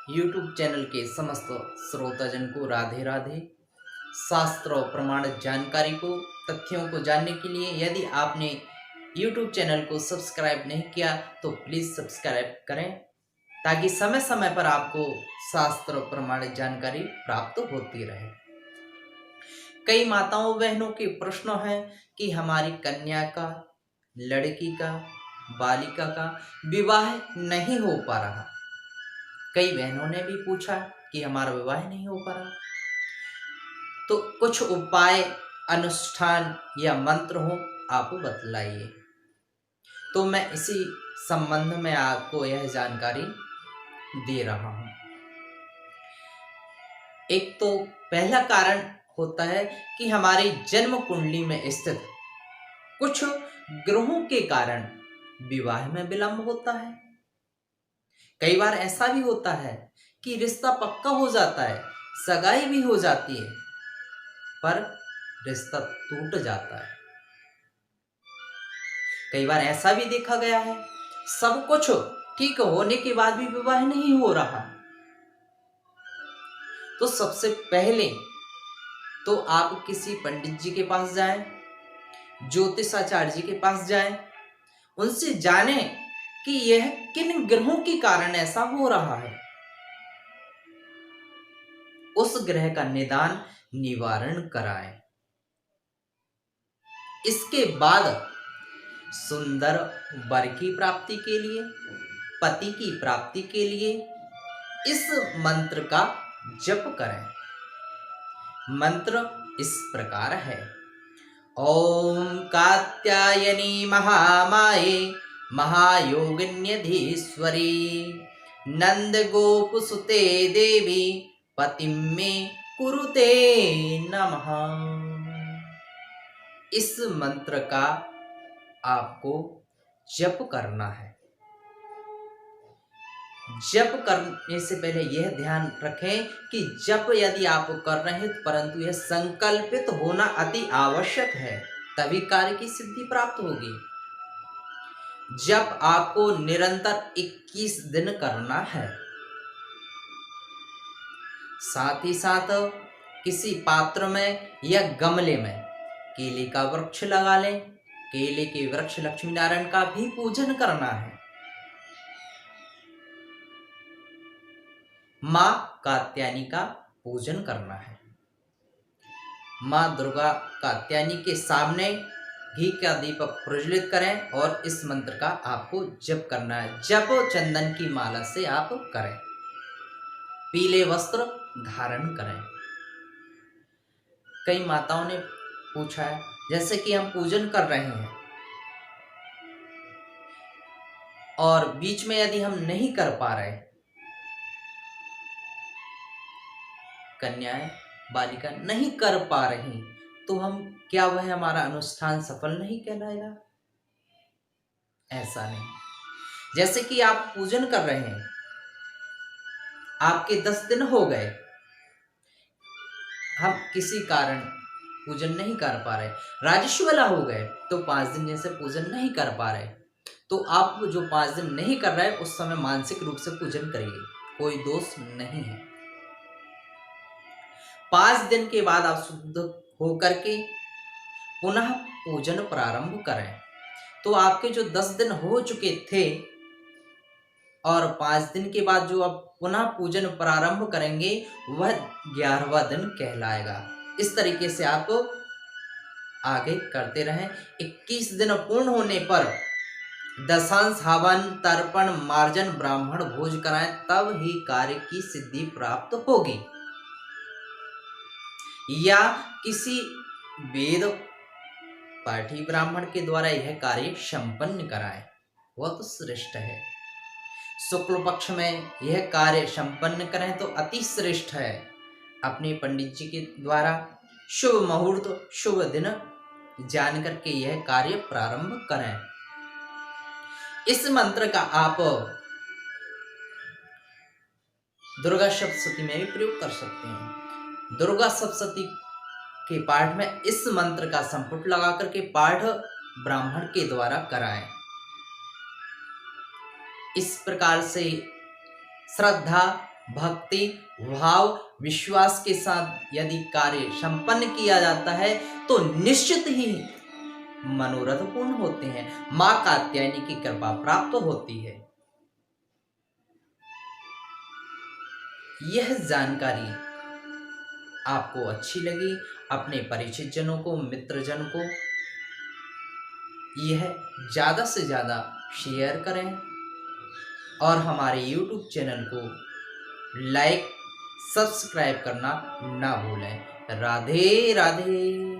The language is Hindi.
YouTube चैनल के समस्त श्रोताजन को राधे राधे। शास्त्र और प्रमाणित जानकारी को, तथ्यों को जानने के लिए यदि आपने YouTube चैनल को सब्सक्राइब नहीं किया तो प्लीज़ सब्सक्राइब करें, ताकि समय समय पर आपको शास्त्र और प्रमाणित जानकारी प्राप्त होती रहे। कई माताओं बहनों के प्रश्न हैं कि हमारी कन्या का, लड़की का, बालिका का विवाह नहीं हो पा रहा। कई बहनों ने भी पूछा कि हमारा विवाह नहीं हो पा रहा, तो कुछ उपाय, अनुष्ठान या मंत्र हो आप बतलाइए। तो मैं इसी संबंध में आपको यह जानकारी दे रहा हूं। एक तो पहला कारण होता है कि हमारी जन्म कुंडली में स्थित कुछ ग्रहों के कारण विवाह में विलंब होता है। कई बार ऐसा भी होता है कि रिश्ता पक्का हो जाता है, सगाई भी हो जाती है, पर रिश्ता टूट जाता है। कई बार ऐसा भी देखा गया है, सब कुछ ठीक होने के बाद भी विवाह नहीं हो रहा। तो सबसे पहले तो आप किसी पंडित जी के पास जाएं, ज्योतिषाचार्य जी के पास जाएं, उनसे जानें कि यह किन ग्रहों के कारण ऐसा हो रहा है। उस ग्रह का निदान, निवारण कराएं। इसके बाद सुंदर वर की प्राप्ति के लिए, पति की प्राप्ति के लिए इस मंत्र का जप करें। मंत्र इस प्रकार है: ओम कात्यायनी महामाये महायोगिन्यधीश्वरी नंद गोपसुते देवी पतिं मे कुरुते नमः। इस मंत्र का आपको जप करना है। जप करने से पहले यह ध्यान रखें कि जप यदि आप कर रहे हैं, परंतु यह संकल्पित होना अति आवश्यक है, तभी कार्य की सिद्धि प्राप्त होगी। जप आपको निरंतर 21 दिन करना है। साथ ही साथ किसी पात्र में या गमले में केले का वृक्ष लगा लें। केले के वृक्ष लक्ष्मी नारायण का भी पूजन करना है। मां कात्यायनी का पूजन करना है। मां दुर्गा कात्यायनी के सामने घी का दीपक प्रज्वलित करें और इस मंत्र का आपको जप करना है। जप चंदन की माला से आप करें। पीले वस्त्र धारण करें। कई माताओं ने पूछा है, जैसे कि हम पूजन कर रहे हैं और बीच में यदि हम नहीं कर पा रहे, कन्याएं, बालिका नहीं कर पा रही, तो हम क्या वह हमारा अनुष्ठान सफल नहीं कहलाएगा? ऐसा नहीं। जैसे कि आप पूजन कर रहे हैं, आपके 10 दिन हो गए, हम किसी कारण पूजन नहीं कर पा रहे, राजस्व वाला हो गए, तो 5 दिन जैसे पूजन नहीं कर पा रहे, तो आप जो 5 दिन नहीं कर रहे उस समय मानसिक रूप से पूजन करिए, कोई दोष नहीं है। 5 दिन के बाद आप शुद्ध होकर के पुनः पूजन प्रारंभ करें। तो आपके जो 10 दिन हो चुके थे और 5 दिन के बाद जो आप पुनः पूजन प्रारंभ करेंगे, वह 11वां दिन कहलाएगा। इस तरीके से आप आगे करते रहें। 21 दिन पूर्ण होने पर दशांश हवन, तर्पण, मार्जन, ब्राह्मण भोज कराएं, तब ही कार्य की सिद्धि प्राप्त होगी। या किसी वेद पाठी ब्राह्मण के द्वारा यह कार्य संपन्न कराएं, वह तो श्रेष्ठ है। शुक्ल पक्ष में यह कार्य संपन्न करें तो अति श्रेष्ठ है। अपने पंडित जी के द्वारा शुभ मुहूर्त, शुभ दिन जान करके यह कार्य प्रारंभ करें। इस मंत्र का आप दुर्गा सप्तशती में भी प्रयोग कर सकते हैं। दुर्गा सप्तशती के पाठ में इस मंत्र का संपुट लगा करके पाठ ब्राह्मण के द्वारा कराएं। इस प्रकार से श्रद्धा, भक्ति, भाव, विश्वास के साथ यदि कार्य संपन्न किया जाता है तो निश्चित ही मनोरथ पूर्ण होते हैं, मां कात्यायनी की कृपा प्राप्त होती है। यह जानकारी आपको अच्छी लगी, अपने परिचित जनों को, मित्रजन को यह ज़्यादा से ज़्यादा शेयर करें और हमारे YouTube चैनल को लाइक, सब्सक्राइब करना ना भूलें। राधे राधे।